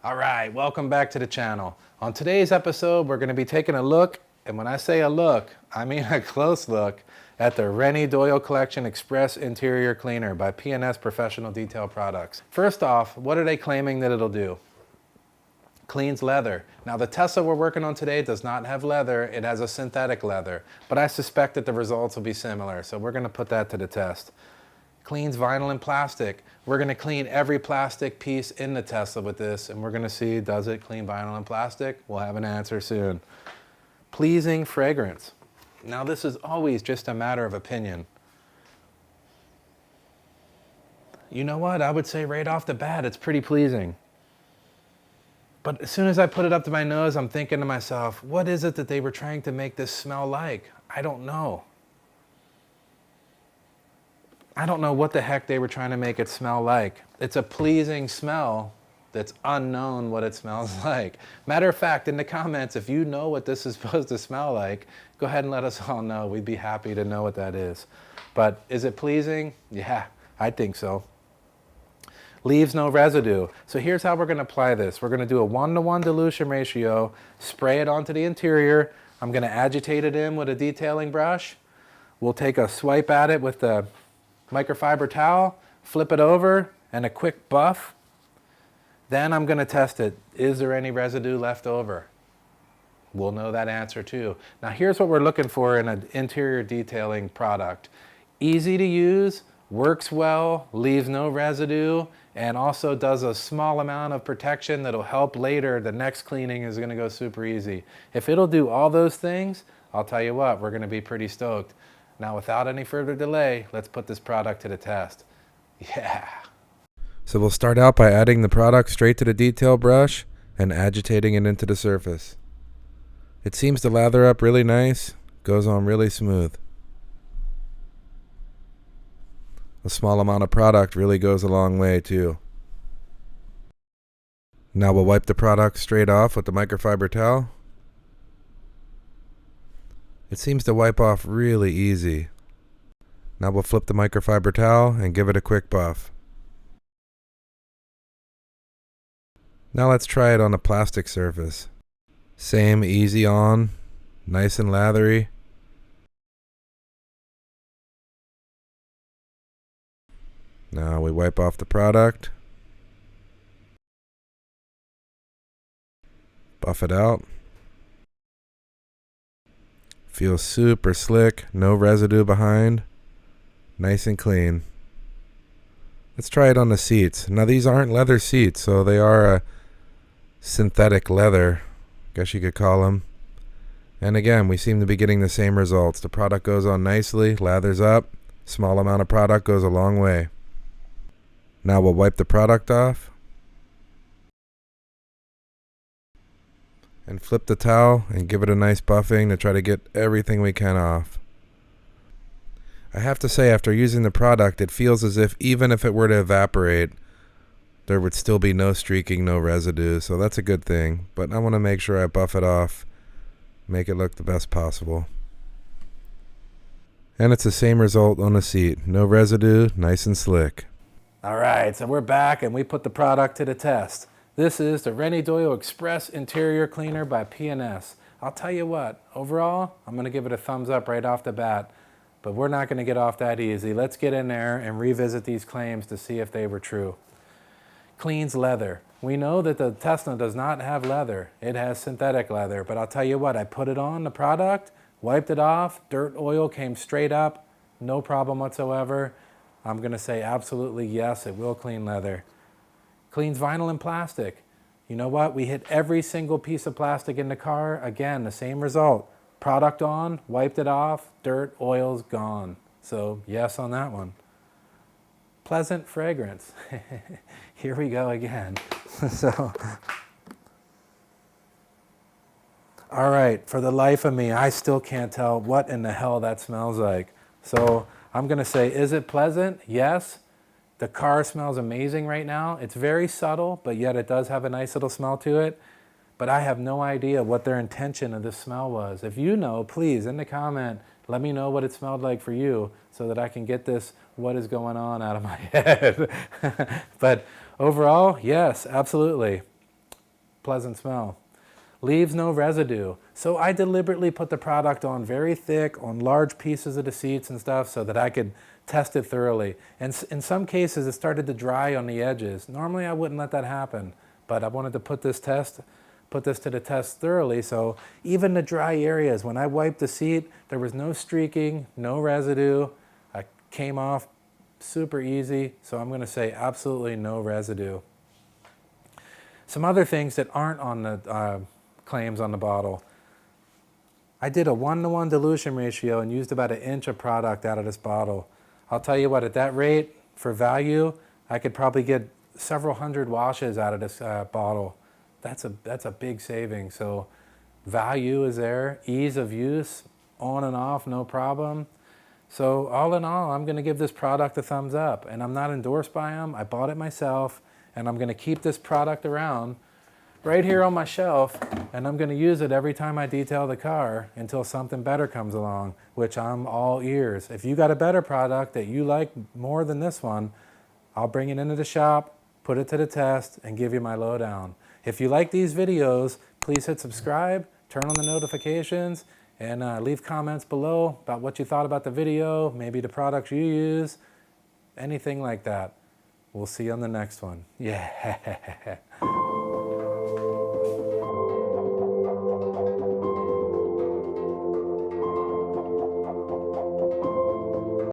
All right, welcome back to the channel. On today's episode, we're going to be taking a look, and when I say a look, I mean a close look, at the Rennie Doyle Collection Express Interior Cleaner by P&S Professional Detail Products. First off, what are they claiming that it'll do? Cleans leather. Now the Tesla we're working on today does not have leather, it has a synthetic leather, but I suspect that the results will be similar, so we're going to put that to the test. Cleans vinyl and plastic. We're going to clean every plastic piece in the Tesla with this, and we're going to see, does it clean vinyl and plastic? We'll have an answer soon. Pleasing fragrance. Now this is always just a matter of opinion. You know what? I would say right off the bat, it's pretty pleasing. But as soon as I put it up to my nose, I'm thinking to myself, what is it that they were trying to make this smell like? I don't know. I don't know what the heck they were trying to make it smell like. It's a pleasing smell that's unknown what it smells like. Matter of fact, in the comments, if you know what this is supposed to smell like, go ahead and let us all know. We'd be happy to know what that is. But is it pleasing? Yeah, I think so. Leaves no residue. So here's how we're going to apply this. We're going to do a 1-to-1 dilution ratio, spray it onto the interior. I'm going to agitate it in with a detailing brush. We'll take a swipe at it with the microfiber towel, flip it over, and a quick buff. Then I'm going to test it. Is there any residue left over? We'll know that answer too. Now here's what we're looking for in an interior detailing product. Easy to use, works well, leaves no residue, and also does a small amount of protection that'll help later. The next cleaning is going to go super easy. If it'll do all those things, I'll tell you what, we're going to be pretty stoked. Now, without any further delay, let's put this product to the test. Yeah. So we'll start out by adding the product straight to the detail brush and agitating it into the surface. It seems to lather up really nice, goes on really smooth. A small amount of product really goes a long way too. Now we'll wipe the product straight off with the microfiber towel. It seems to wipe off really easy. Now we'll flip the microfiber towel and give it a quick buff. Now let's try it on a plastic surface. Same, easy on, nice and lathery. Now we wipe off the product. Buff it out. Feels super slick, no residue behind, nice and clean. Let's try it on the seats. Now these aren't leather seats, so they are a synthetic leather, guess you could call them. And again, we seem to be getting the same results. The product goes on nicely, lathers up, small amount of product goes a long way. Now we'll wipe the product off. And flip the towel and give it a nice buffing to try to get everything we can off. I have to say, after using the product, it feels as if even if it were to evaporate, there would still be no streaking, no residue, so that's a good thing. But I want to make sure I buff it off, make it look the best possible. And it's the same result on the seat. No residue, nice and slick. All right, so we're back and we put the product to the test. This is the Rennie Doyle Express Interior Cleaner by P&S. I'll tell you what, overall, I'm going to give it a thumbs up right off the bat, but we're not going to get off that easy. Let's get in there and revisit these claims to see if they were true. Cleans leather. We know that the Tesla does not have leather. It has synthetic leather, but I'll tell you what, I put it on the product, wiped it off, dirt oil came straight up, no problem whatsoever. I'm going to say absolutely yes, it will clean leather. Cleans vinyl and plastic. You know what? We hit every single piece of plastic in the car. Again, the same result. Product on, wiped it off, dirt, oil's gone. So yes on that one. Pleasant fragrance. Here we go again. So, all right, for the life of me, I still can't tell what in the hell that smells like. So I'm going to say, is it pleasant? Yes. The car smells amazing right now. It's very subtle, but yet it does have a nice little smell to it. But I have no idea what their intention of this smell was. If you know, please, in the comment, let me know what it smelled like for you so that I can get this what is going on out of my head. But overall, yes, absolutely. pleasant smell. Leaves no residue. So I deliberately put the product on very thick, on large pieces of the seats and stuff so that I could test it thoroughly. And in some cases, it started to dry on the edges. Normally, I wouldn't let that happen, but I wanted to put this to the test thoroughly. So even the dry areas, when I wiped the seat, there was no streaking, no residue. I came off super easy. So I'm going to say absolutely no residue. Some other things that aren't on the claims on the bottle. I did a 1-to-1 dilution ratio and used about 1 inch of product out of this bottle. I'll tell you what, at that rate, for value, I could probably get several hundred washes out of this bottle. That's a big saving. So value is there, ease of use, on and off, no problem. So all in all, I'm going to give this product a thumbs up. And I'm not endorsed by them. I bought it myself, and I'm going to keep this product around right here on my shelf, and I'm going to use it every time I detail the car until something better comes along, which I'm all ears. If you got a better product that you like more than this one, I'll bring it into the shop, put it to the test, and give you my lowdown. If you like these videos, please hit subscribe, turn on the notifications, and leave comments below about what you thought about the video, maybe the products you use, anything like that. We'll see you on the next one. Yeah.